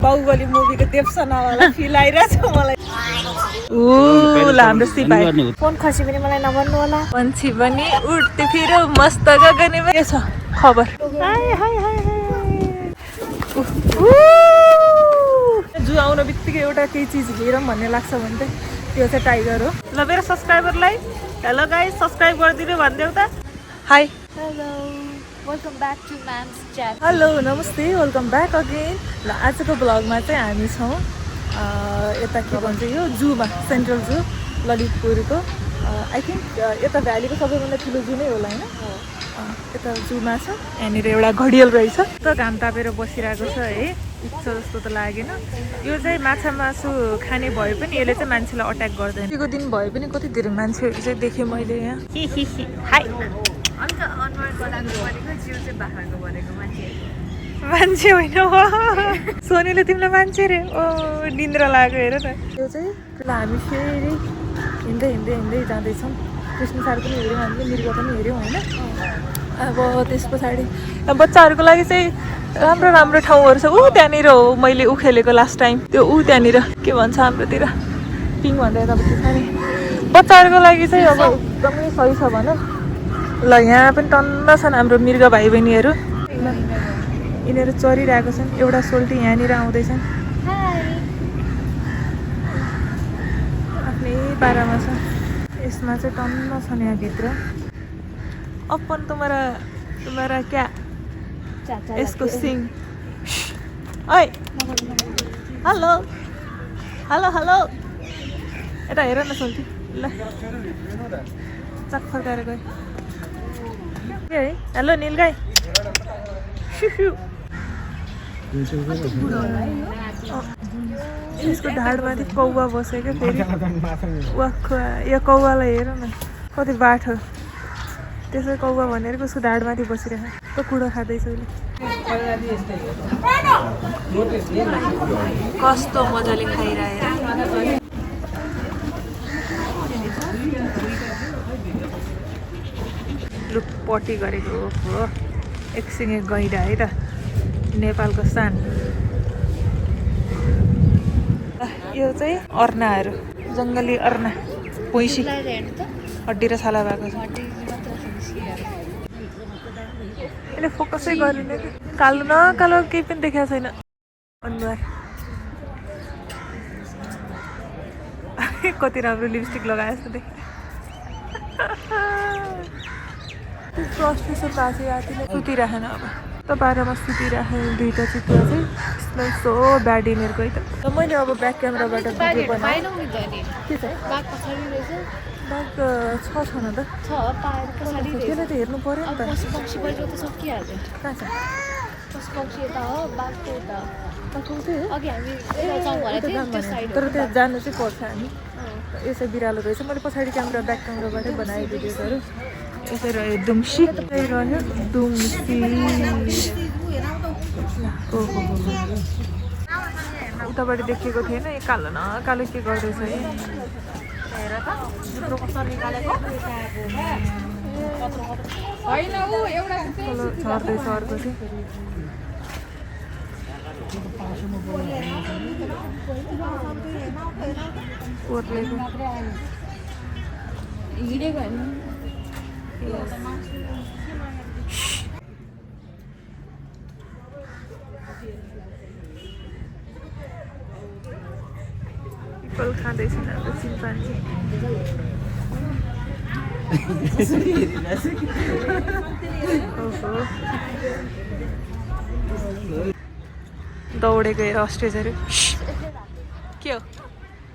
Baahubali मुभीको देवसनावाला feel आइरहेछ मलाई। हाम्रो सिपाही फोन खसी पनि मलाई नभन्नु होला। पन्छी पनि उड्दै फिर मस्त गगनमा के छ खबर। जू आउन बित्तिकै एउटा केही चिज हेरौँ भन्ने लाग्छ भने चाहिँ त्यो चाहिँ टाइगर हो। ल मेरो सब्सक्राइबरलाई हेलो गाइस सब्सक्राइब गरिदिनु भनिदेऊ त। Hi hello welcome back to mam's chat. Hello नमस्ते वेलकम ब्याक अगेन। ल आजको ब्लगमा चाहिँ हामी छौँ यता के भन्छ यो जूमा सेन्ट्रल जू ललितपुरको। आई थिङ्क यता भ्यालीको सबैभन्दा ठुलो जू नै होला होइन। यता जूमा छ यहाँनिर एउटा घडियाल रहेछ। त घाम तापेर बसिरहेको छ है इच्छा जस्तो त लागेन। यो चाहिँ माछा मासु खाने भए पनि यसले चाहिँ मान्छेलाई अट्याक गर्दैन। अस्तिको दिन भए पनि कति धेरै मान्छेहरू चाहिँ देखेँ मैले यहाँ। हाई अन्त अनुहार गलाएको भनेको जिउ चाहिँ बाख्राको भनेको मान्छे होइन सोनीले तिमीलाई मान्छे रे ओ निन्द्रा लाग्यो हेर न। त्यो चाहिँ हामी फेरि हिँड्दै जाँदैछौँ। कृष्ण सार पनि हेऱ्यौँ हामीले मृग पनि हेऱ्यौँ होइन। अब त्यस पछाडि बच्चाहरूको लागि चाहिँ राम्रो राम्रो ठाउँहरू छ। त्यहाँनिर हो मैले खेलेको लास्ट टाइम त्यो त्यहाँनिर के भन्छ हाम्रोतिर पिङ भन्दा यता पछाडि बच्चाहरूको लागि चाहिँ अब एकदमै सही छ भनौँ। ल यहाँ पनि टन्न छन् हाम्रो मृग भाइ बहिनीहरू। यिनीहरू चरिरहेको छन्। एउटा सोल्टी यहाँनिर आउँदैछन् आफ्नै पारामा छ। यसमा चाहिँ टन्न छन् यहाँभित्र। अपन तुम्हारा क्या यसको सिङ ओइ हेलो हेलो हेलो यता हेर न सोल्टी। ल चक फर्काएर गयो है। हेलो निलगाई यसको ढाडमाथि कौवा बसेको फेरि यो कौवालाई हेर न कति बाठो। त्यसै कौवा भनेर उसको ढाडमाथि बसिरहेको त कुडो खाँदैछ उसले। कस्तो मजाले खाइरहेर लुपटी गरेको हो। एकसिङे गैँडा है त नेपालको सान। यो चाहिँ अर्नाहरू जङ्गली अर्ना पैसी हड्डी र छाला भएको छ। यसले फोकसै गरेन कि कालो न कालो केही पनि देखाएको छैन अनुहार। कति राम्रो लिपस्टिक लगाए जस्तो देखेँ। फ्रस्ट्रेसन भएको छ यातिले सुतिराखेन। अब त बाह्रमा सुतिराखेँ दुईवटा चितुवा चाहिँ स्मेल सो ब्याड यिनीहरूको है त। मैले अब ब्याक क्यामेराबाट भिडियो बनाएँ। के चाहिँ बाघ छ न त त्यसलाई त हेर्नु पऱ्यो नि त। कहाँ छ तर त्यहाँ जानु चाहिँ पर्छ हामी। यसै बिरालो रहेछ। मैले पछाडि क्यामेरा ब्याक क्यामेराबाटै बनाएँ भिडियोहरू। यसै रह्यो दुम्सी रह्यो दुम्सी। उताबाट देखिएको थिएन यो कालो न कालो के गर्दैछ है। झर्दैछ अर्को चाहिँ। ओर्लेको पिपल खाँदैछन् हाम्रो चिम्पान्जी। दौडेको हेर अस्ट्रेजहरू।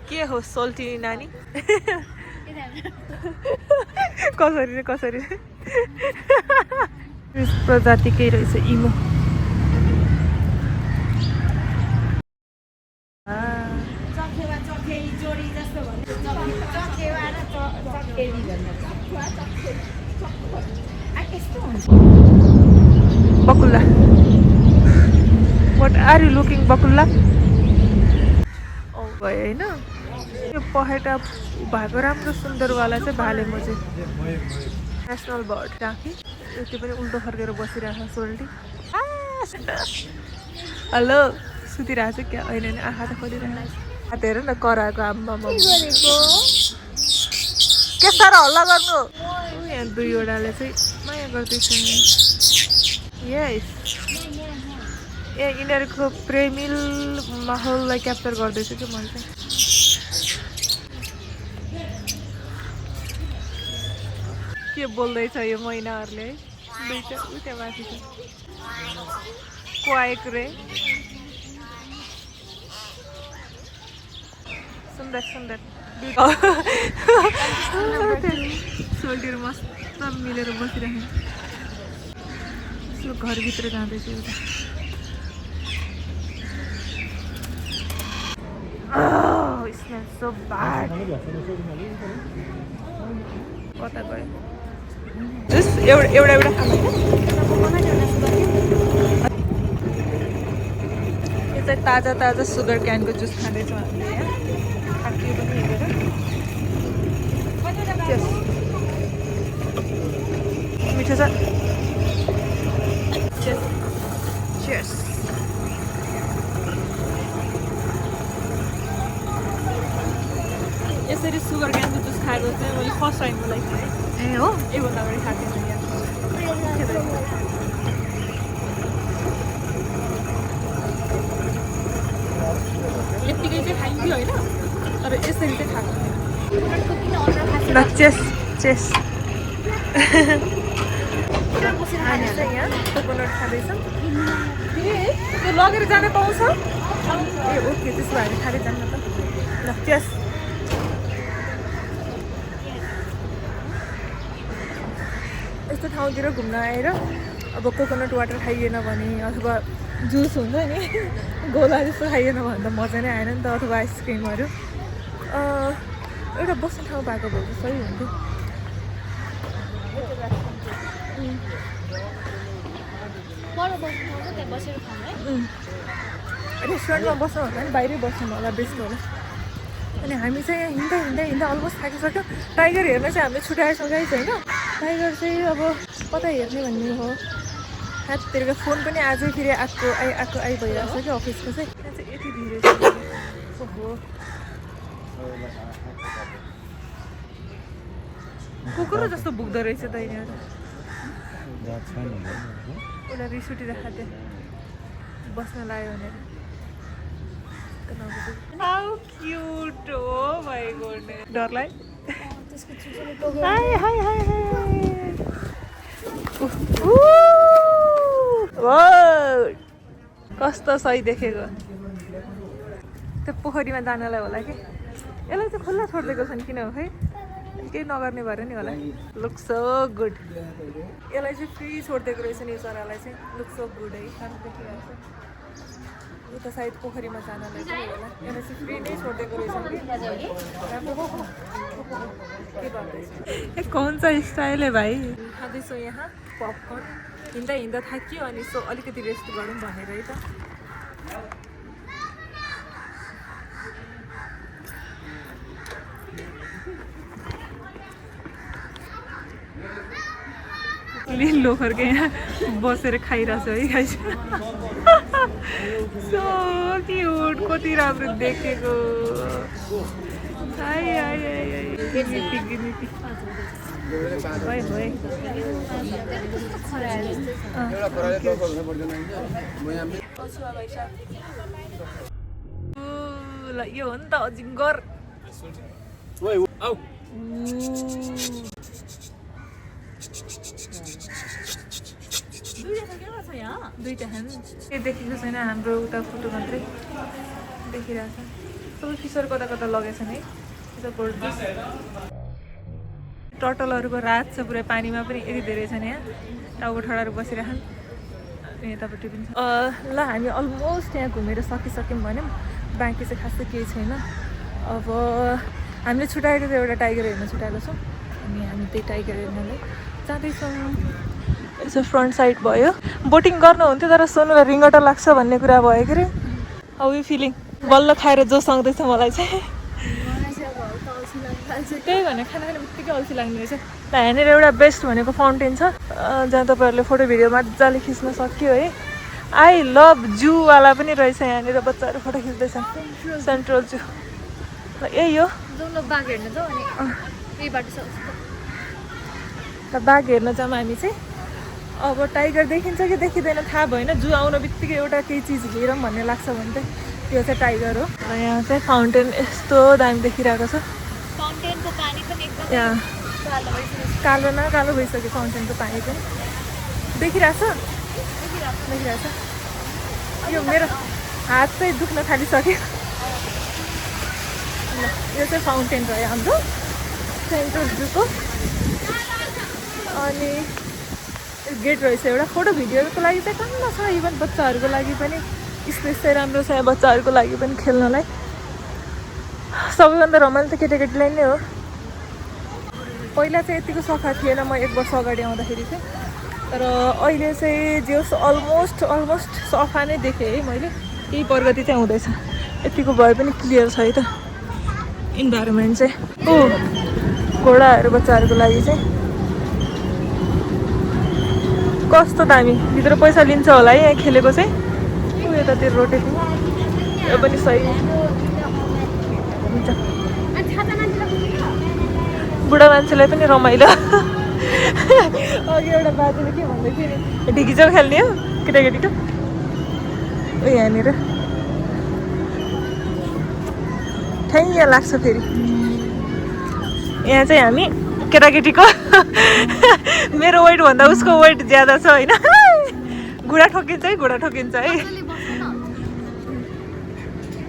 के हो सोल्टी नानी कसरी प्रजातिकै रहेछ इमो। बकुल्ला वाट आर यु लुकिङ बकुल्ला भयो होइन। यो पखेटा भएको राम्रो सुन्दरवाला चाहिँ भालेमो चाहिँ नेसनल बर्ड राखी। त्यो पनि उल्टो फर्केर बसिरहेको सोल्टी। हेलो सुतिरहेको छ क्या अहिले नि आँखा त खोलिरहेको हात हेर न कराएको आम्मामा के साह्रो हल्ला गर्नु यहाँ दुईवटाले चाहिँ माया गर्दैछ नि यस ए यिनीहरूको प्रेमिल माहौललाई क्याप्चर गर्दैछु कि मैले चाहिँ के बोल्दैछ यो महिनाहरूले है दुईटा उता माथि छ को आएको रे सुन्दर सुन्दर सोल्टीहरू मस्त मिलेर बसिरहेको यसो घरभित्र जाँदैछ एउटा स्मेल सो ब्याड कता गयो जुस एउटा एउटा एउटा खानु यो चाहिँ ताजा ताजा सुगर क्यानको जुस खाँदैछौँ हामीले यहाँ खाँकी पनि हेरेर मिठो छ Cheers. यसरी सुगर क्यानको जुस खाएको चाहिँ मैले फर्स्ट टाइमको लागि थिएँ ए हो योभन्दा अगाडि खाएको थिएँ यत्तिकै चाहिँ खाइन्थ्यो होइन तर यसरी चाहिँ खाएको थिएँ चेस चेस हामी चाहिँ यहाँ कोकोनट खाँदैछौँ त्यो लगेर जान पाउँछ ए ओके त्यसो भए हामी खाँदै जान्न त ल चेस यस्तो ठाउँतिर घुम्न आएर अब कोकोनट वाटर खाइएन भने अथवा जुस हुन्छ नि गोला जस्तो खाइएन भने त मजा नै आएन नि त अथवा आइसक्रिमहरू एउटा बस्ने ठाउँ भएको भए चाहिँ सही हुन्थ्यो रेस्टुरेन्टमा बस्नु भन्दा पनि बाहिरै बस्नु होला बेस्ट होला अनि हामी चाहिँ यहाँ हिँड्दा हिँड्दा हिँड्दा अलमोस्ट थाकिसक्यो टाइगर हेर्न चाहिँ हामीले छुट्याएछौँ गाइस होइन टाइगर चाहिँ अब कता हेर्ने भन्ने हो हाततिरको फोन पनि आजै फेरि आएको भइरहेको छ कि अफिसको चाहिँ त्यहाँ चाहिँ यति भिड हो कुकुर जस्तो भुक्दो रहेछ त यिनीहरू उसलाई रिस उठिरहेको थियो बस्न लाग्यो भनेर How cute! Oh my goodness. डर लाग्यो? हाय हाय हाय हाय कस्तो सही देखेको त्यो पोखरीमा जानलाई होला कि यसलाई चाहिँ खुल्ला छोडिदिएको छन् किन हो खै केही नगर्ने भएर नि होला लुक सो गुड यसलाई चाहिँ फ्री छोडिदिएको रहेछ नि यो चरालाई चाहिँ लुक सो गुड है राम्रो देखिरहेको छ उता सायद पोखरीमा जानलाई पनि होला यसलाई चाहिँ फ्री नै छोडिदिएको रहेछ के गर्दैछ ए कौन सा स्टाइल है भाइ खाँदैछौँ यहाँ पपकर्न हिँड्दा हिँड्दा थाकियो अनि सो अलिकति रेस्ट गरौँ भनेर है त लोखरको यहाँ बसेर खाइरहेको है गाइस सो क्युट कति राम्रो देखेको हाय हाय हाय गिनिटी हाय हाय ल यो हो नि त अजिङ्गर दुईटा खानु के देखेको छैन हाम्रो उता फोटो मात्रै देखिरहेको छ सबै फिसर कता कता लगेछ नि टटलहरूको रात छ पुरै पानीमा पनि यति धेरै छ नि यहाँ टाउको ठडाहरू बसिरहन् यतापट्टि पनि ल हामी अलमोस्ट यहाँ घुमेर सकिसक्यौँ भन्यौँ बाँकी चाहिँ खासै केही छैन अब हामीले छुट्याएको चाहिँ एउटा टाइगर हेर्न छुट्याएको छौँ अनि हामी त्यही टाइगर हेर्नलाई जाँदैछौँ यसो फ्रन्ट साइड भयो बोटिङ गर्नुहुन्थ्यो तर सोनुलाई रिङ्गटा लाग्छ भन्ने कुरा भयो के अरे हाउ यु फिलिङ बल्ल खाएर जोस आउँदैछ मलाई चाहिँ त्यही भने खाना खाने बित्तिकै अल्छी लाग्ने रहेछ यहाँनिर एउटा बेस्ट भनेको फाउन्टेन छ जहाँ तपाईँहरूले फोटो भिडियो मजाले खिच्न सक्यो है आई लभ जूवाला पनि रहेछ यहाँनिर बच्चाहरू फोटो खिच्दैछन् सेन्ट्रल जू ल यही हो बाघ हेर्न जाउँ हामी चाहिँ अब टाइगर देखिन्छ कि देखिँदैन थाहा भएन जू आउन बित्तिकै एउटा केही चिज हेरौँ भन्ने लाग्छ भने चाहिँ त्यो चाहिँ टाइगर हो र यहाँ चाहिँ फाउन्टेन यस्तो दामी देखिरहेको छ यहाँ कालो न कालो भइसक्यो फाउन्टेनको पानी पनि देखिरहेछ यो मेरो हात चाहिँ दुख्न थालिसक्यो यो चाहिँ फाउन्टेन रह्यो हाम्रो सेन्ट्रल जूको अनि गेट रहेछ एउटा फोटो भिडियोको लागि चाहिँ कहाँ छ इभन बच्चाहरूको लागि पनि स्पेस चाहिँ राम्रो छ बच्चाहरूको लागि पनि खेल्नलाई सबैभन्दा रमाइलो त केटाकेटीलाई नै हो पहिला चाहिँ यतिको सफा थिएन म 1 वर्ष अगाडि आउँदाखेरि चाहिँ तर अहिले चाहिँ जेस अलमोस्ट सफा नै देखेँ है मैले केही प्रगति चाहिँ हुँदैछ यतिको भए पनि क्लियर छ है त इन्भाइरोमेन्ट चाहिँ घोडाहरू बच्चाहरूको लागि चाहिँ कस्तो दामी भित्र पैसा लिन्छ होला है यहाँ खेलेको चाहिँ यतातिर रोटेको यो पनि सही हुन्छ बुढा मान्छेलाई पनि रमाइलो अघि एउटा बाजेले के भन्दै थियो नि ढिकिचो खेल्ने हो केटाकेटीको यहाँनिर ठ्याङ्ग लाग्छ फेरि यहाँ चाहिँ हामी केटाकेटीको मेरो वेट भन्दा उसको वेट ज्यादा छ होइन घुँडा ठोकिन्छ है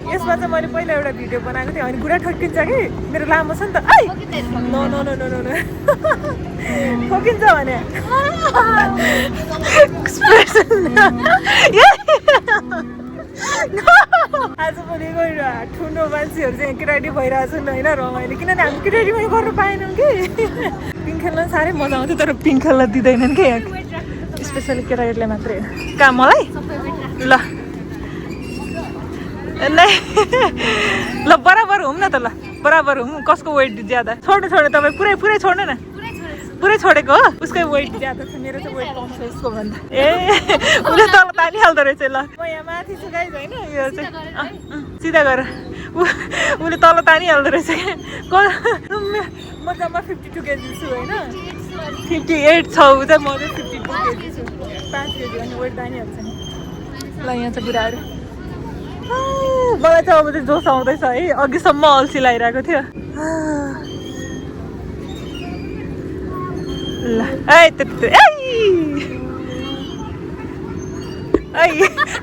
यसमा चाहिँ मैले पहिला एउटा भिडियो बनाएको थिएँ अनि घुँडा ठोकिन्छ कि मेरो लामो छ नि त ठोकिन्छ भने आजभोलिको ठुलो मान्छेहरू चाहिँ केटाकेटी भइरहेको छन् होइन रमाइलो किनभने हामी केटाकेटीमै गर्नु पाएनौँ कि पिङ खेल्न साह्रै मजा आउँथ्यो तर पिङ खेल्न दिँदैनन् कि यहाँ स्पेसली केटाकेटीलाई मात्रै होइन कहाँ मलाई ल ल बराबर हुँ न त ल बराबर हुँ कसको वेट ज्यादा छोड्नु तपाईँ पुरै छोड्नु न पुरै छोडेको हो उसकै वेट ज्यादा छ मेरो चाहिँ वेट कम छ उसको भन्दा उसले तल तानिहाल्दो रहेछ ल म यहाँ माथि छु गाइज होइन यो चाहिँ सिधा गर उसले तल तानिहाल्दो रहेछ म जम्मा 52 केजी छु होइन 58 छ ऊ चाहिँ म चाहिँ 52 केजी छु 5 केजी अनि वेट तानिहाल्छ नि ल यहाँ चाहिँ बुढाहरू मलाई चाहिँ अब चाहिँ जोस आउँदैछ है अघिसम्म अल्छी लगाइरहेको थियो ल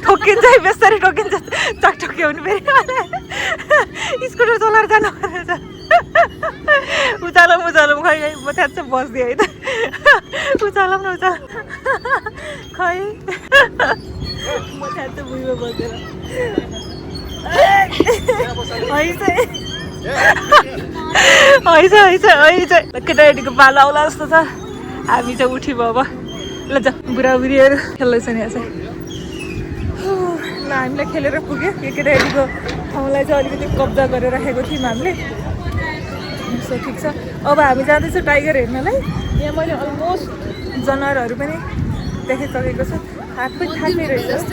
ठोकिन्छ है बेसरी ठोकिन्छ चक ठोक्यो भने फेरि स्कुटर चलाएर जानु पर्छ उचालौँ खै म त्यहाँ चाहिँ बस्दिएँ है त उचालौँ न खै म त्यहाँ चाहिँ भुइँमा बसेर केटाकेटीको पालो आउला जस्तो छ हामी चाहिँ उठ्यौँ अब ल जा बुढाबुढीहरू खेल्दैछन् यहाँ चाहिँ ल हामीलाई खेलेर पुग्यो केटाकेटीको ठाउँलाई चाहिँ अलिकति कब्जा गरेर राखेको थियौँ हामीले सो ठिक छ अब हामी जाँदैछौँ टाइगर हेर्नलाई यहाँ मैले अलमोस्ट जनावरहरू पनि देखिसकेको छु हात पनि थाक्ने रहेछ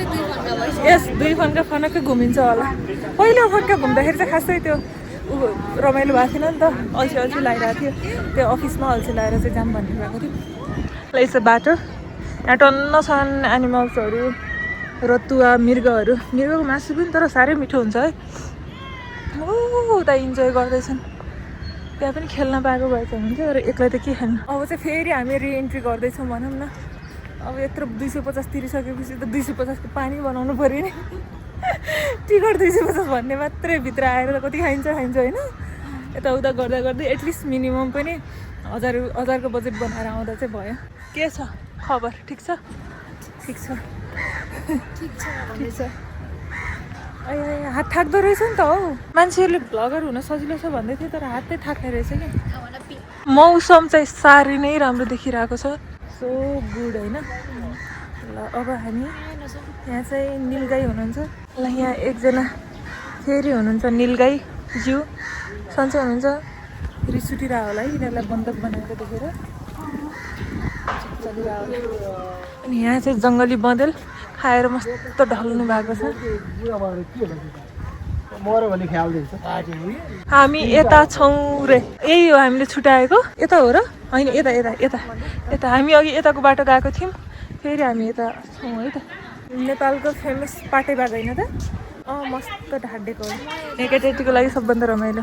यस 2 घन्टा फनक्कै घुमिन्छ होला पहिलो फर्का घुम्दाखेरि चाहिँ खासै त्यो रमाइलो भएको थिएन नि त अल्छी लगाइरहेको थियो त्यो अफिसमा अल्छी लगाएर चाहिँ जाम भन्ने भएको थियो ल यसो बाटो यहाँ टन्न छन् एनिमल्सहरू रतुवा मृगको मासु पनि तर साह्रै मिठो हुन्छ है उता इन्जोय गर्दैछन् त्यहाँ पनि खेल्न पाएको भए चाहिँ हुन्थ्यो तर एक्लै त के खेल्नु अब चाहिँ फेरि हामी रिएन्ट्री गर्दैछौँ भनौँ न अब यत्रो 250 तिरिसकेपछि त 250 को पानी बनाउनु पऱ्यो नि टिकट 250 भन्ने मात्रै भित्र आएर त कति खाइन्छ होइन यताउता गर्दै एटलिस्ट मिनिमम पनि 1000 को बजेट बनाएर आउँदा चाहिँ भयो के छ खबर ठिक छ हात थाक्दो रहेछ नि त हौ मान्छेहरूले भ्लगर हुन सजिलो छ भन्दै थियो तर हातै थाक्ने रहेछ कि मौसम चाहिँ साह्रै नै राम्रो देखिरहेको छ सो गुड होइन ल अब हामी यहाँ चाहिँ निलगाई हुनुहुन्छ ल यहाँ एकजना फेरि हुनुहुन्छ निलगाई ज्यू सन्चै हुनुहुन्छ रिस उठिरहेको होला है यिनीहरूलाई बन्दक बनाएको देखेर चलिरहेको अनि यहाँ चाहिँ जङ्गली बँदेल खाएर मस्त ढल्नु भएको छ। हामी यता छौँ रे। यही हो हामीले छुट्याएको। यता हो र? होइन यता यता यता यता हामी अघि यताको बाटो गएको थियौँ, फेरि हामी यता छौँ है त। नेपालको फेमस पाटे बाघ होइन त? मस्त ढाडेको हो। यहाँ केटाकेटीको लागि सबभन्दा रमाइलो।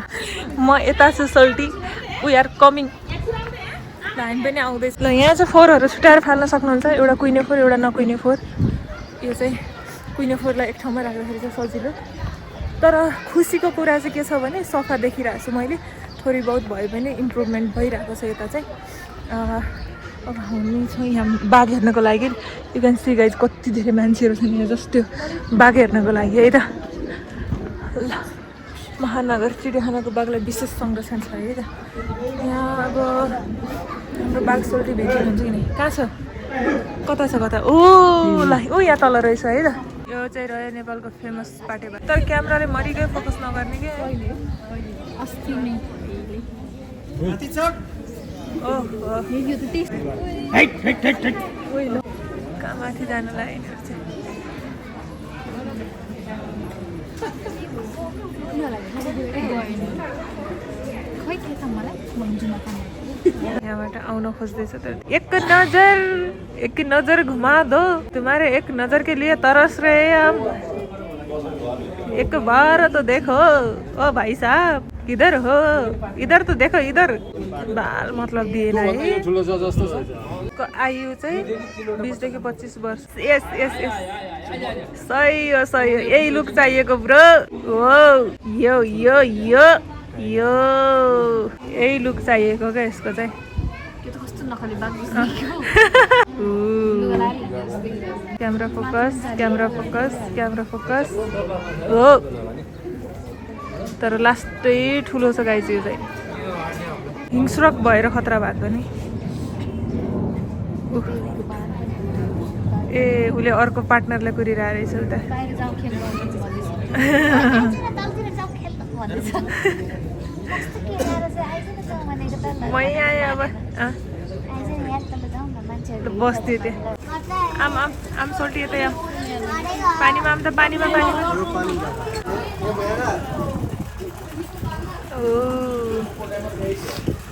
म यता छु सोल्टी, वी आर कमिङ। हामी पनि आउँदैछ। ल यहाँ चाहिँ फोरहरू छुट्याएर फाल्न सक्नुहुन्छ। एउटा कुइने फोर, एउटा नकुइने फोर। यो चाहिँ कुइने फोरलाई एक ठाउँमा राख्दाखेरि चाहिँ सजिलो। तर खुसीको कुरा चाहिँ के छ भने सफा देखिरहेको छु मैले। थोरै बहुत भए पनि इम्प्रुभमेन्ट भइरहेको छ यता चाहिँ। अब हामी छौँ यहाँ बाघ हेर्नको लागि। यु क्यान सी गाइज कति धेरै मान्छेहरू छन् यहाँ जस्ट त्यो बाघ हेर्नको लागि है त। ल महानगर चिडियाखानाको बाघलाई विशेष संरक्षण छ है त। यहाँ अब हाम्रो बाघ सोल्टी भेट्नु हुन्छ कि नै? कहाँ छ? कता छ कता? ओ ल ओ यहाँ तल रहेछ है त। यो चाहिँ रह्यो नेपालको फेमस पाटे बाघ। तर क्यामेराले मरिकै फोकस नगर्ने के अस्ति नै कहाँ माथि जानु लाग्यो यहाँबाट आउन खोज्दैछ तर एक नजर घुमा दो तुम्हारे एक नजर के लिए तरस रहे हम एक बार तो देखो ओ भाई साहब किधर हो इधर तो देखो इधर बाल मतलब दिएन है आयु चाहिँ 20 देखि 25 वर्ष यस यस यस सही हो यही लुक चाहिएको ब्रो हो यो यो यो यो यही लुक चाहिएको क्या यसको चाहिँ क्यामेरा फोकस हो तर लास्टै ठुलो छ गाई चाहिँ यो चाहिँ हिंस्रक भएर खतरा भएको नि ए उसले अर्को पार्टनरलाई कुरिरहेको रहेछ उता मै आएँ अब बस्थ्यो त्यहाँ आम सोल्टी यतै आम पानीमा आम त पानीमा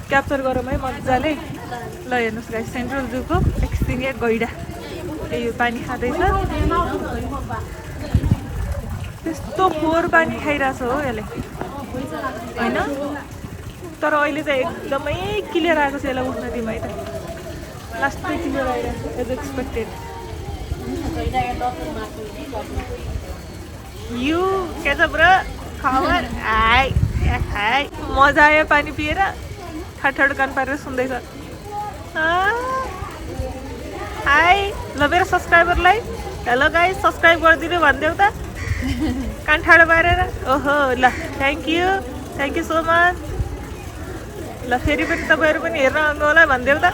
क्याप्चर गरौँ है मजाले ल हेर्नुहोस् गाइस सेन्ट्रल जूको एकछिन गैडा यो पानी खाँदैछ त्यस्तो फोहोर पानी खाइरहेछ हो यसले होइन तर अहिले चाहिँ एकदमै क्लियर आएको छ यसलाई उठ्न दिमा है त लास्टै क्लियर आइरहेको छ एज एक्सपेक्टेड यु के छ ब्रो खबर हाई हाई मजा आयो पानी पिएर ठाड कान पारेर सुन्दैछ हाई ल मेरो सब्सक्राइबरलाई हेलो गाइस सब्सक्राइब गरिदिनु भनिदेऊ त कान ठाडो पारेर ओहो ल थ्याङ्क यू सो मच ल फेरि पनि तपाईँहरू पनि हेर्न आउनु होला भनिदेऊ त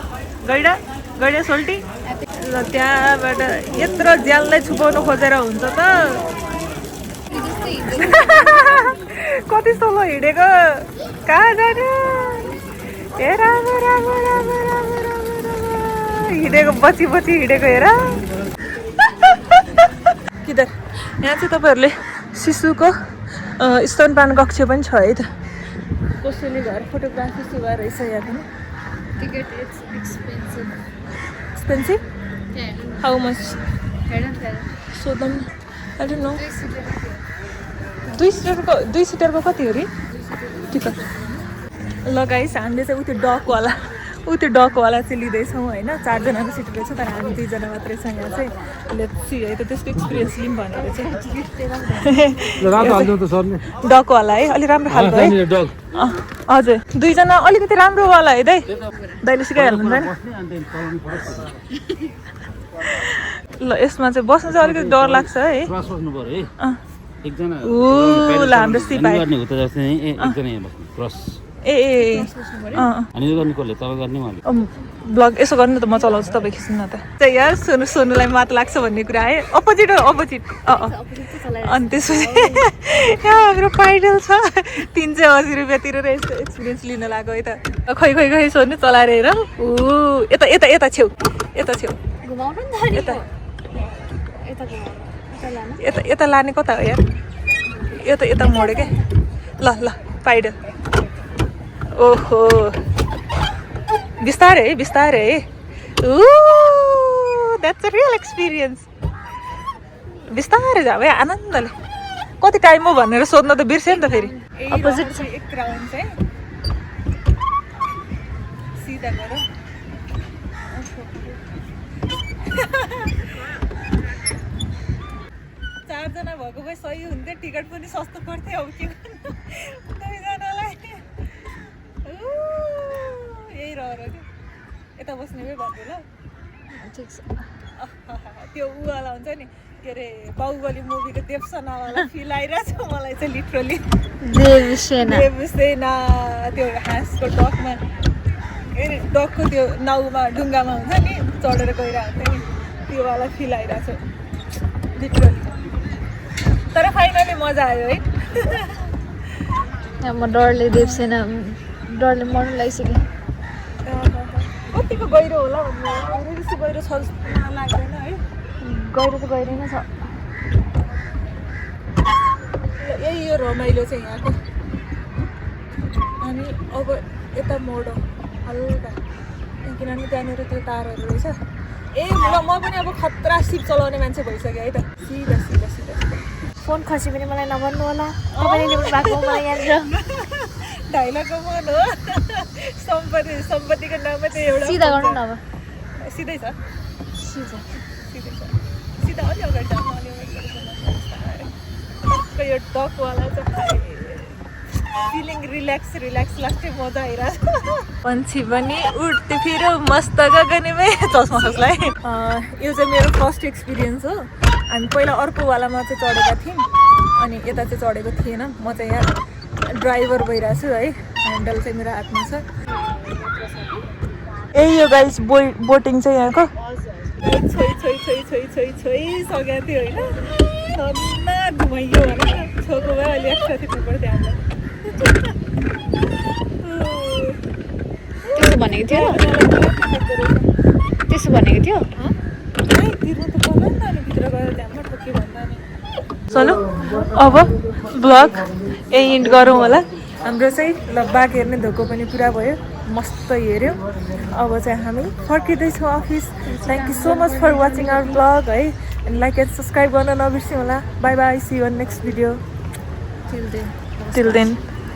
गैडा सोल्टी ल त्यहाँबाट यत्रो ज्याललाई छुपाउनु खोजेर हुन्छ त कति सोलो हिँडेको कहाँ जाने ए राम्रो हिँडेको बची हिँडेको हेर किधर यहाँ चाहिँ तपाईँहरूले शिशुको स्तनपान कक्ष पनि छ है त कसैले घर फोटोग्राफी सुरु रहेछ यहाँ पनि ticket it's expensive how much सोधौँ आई डोन्ट नो 2 सिटरको कति हो रे टिकट ल गाइस हामीले चाहिँ त्यो डकवाला चाहिँ लिँदैछौँ होइन 4 जनाको सिट रहेछ तर हामी 2 जना मात्रै छ यहाँ चाहिँ लेट्स सी है त त्यसको एक्सपिरियन्स लिउँ भनेर चाहिँ डकवाला है अलिक राम्रो खालको है हजुर 2 जना अलिकति राम्रोवाला है दाइले सिकाइहाल्नु नि ल यसमा चाहिँ बस्नु चाहिँ अलिकति डर लाग्छ है हाम्रो सिपाही ब्लग यसो गर्नु त म चलाउँछु तपाईँ खिच्नु न त यार सोनुलाई मात लाग्छ भन्ने कुरा है अपोजिट अनि त्यसपछि हाम्रो पाइडल छ 380 रुपियाँ तिरेर यस्तो एक्सपिरियन्स लिन लाग्यो है त खै सोनु चलाएर हेर यता छेउ यता लाने कता हो यार यता मोड्यो क्या ल ल पाइड ओहो बिस्तारै है द्याट्स अ रियल एक्सपिरियन्स बिस्तारै जाऊ है आनन्दले कति टाइम हो भनेर सोध्न त बिर्सेँ नि त फेरि अपोजिट एक राउन्ड चाहिँ सिधा गरौँ चारजना भएको भए सही हुन्थ्यो टिकट पनि सस्तो पर्थ्यो अब के गर्नु दुईजनालाई यही रहेर कि यता बस्ने भए भन्छु ल ठिक छ त्यो उवाला हुन्छ नि के अरे बाहुबली मुभीको देवसेनावाला फिल आइरहेछ मलाई चाहिँ लिटरली देवसेना त्यो हाँसको डकमा डकको त्यो नाउमा डुङ्गामा हुन्छ नि चढेर गइरहेको हुन्छ नि त्योवाला फिल आइरहेछ लिटरली तर फाइनली मजा आयो है म डरले देवसेना डरले मर्नु लागिसक्यो कतिको गहिरो होला भन्नु बेसी गहिरो छ लाग्दैन है गहिरो त गहिरो नै छ यही यो रमाइलो चाहिँ यहाँको अनि अब यता मोड हल्का किनभने त्यहाँनिर त्यो तारहरू रहेछ ल म पनि अब खतरा सिप चलाउने मान्छे भइसक्यो है त सिधा सिधा सिधा सिधा फोन खसी पनि मलाई नभन्नु होला तपाईँले ल्याउनु भएको मलाई यहाँनिर ढाइलाको मन हो सम्पत्तिको नाममा चाहिँ एउटा सिधा गर्नु न अब सिधै छ सिधा सिधै छ सिधा अलि अगाडि जानु अलि अगाडि यो डकवाला चाहिँ फिलिङ रिल्याक्स लाग्थ्यो मजा आइरहेको पन्छी पनि उड्थ्यो फेरि मस्त गगनमै चस्मा खस्लाई यो चाहिँ मेरो फर्स्ट एक्सपिरियन्स हो हामी पहिला अर्कोवालामा चाहिँ चढेका थियौँ अनि यता चाहिँ चढेको थिएन म चाहिँ यहाँ ड्राइभर भइरहेको छु है ह्यान्डल चाहिँ मेरो हातमा छ यही यो गाइस बोटिङ चाहिँ यहाँको छोइ सकेको थियो होइन धन्ना घुमाइयो भने छोको भए अलि एक्स्ट्रा थियो पर्थ्यो हामीलाई त्यसो भनेको थियो तिर्नु त पर्दैन नि अनि भित्र गएर ध्यानमा ठोके भन्दा नि चलो अब ब्लग यही इन्ड गरौँ होला हाम्रो चाहिँ ल बाघ हेर्ने धोको पनि पुरा भयो मस्त हेऱ्यो अब चाहिँ हामी फर्किँदैछौँ office thank you so much for watching our blog है एन्ड लाइक एन्ड सब्सक्राइब गर्न नबिर्स्यौँ होला bye bye see you on next video till then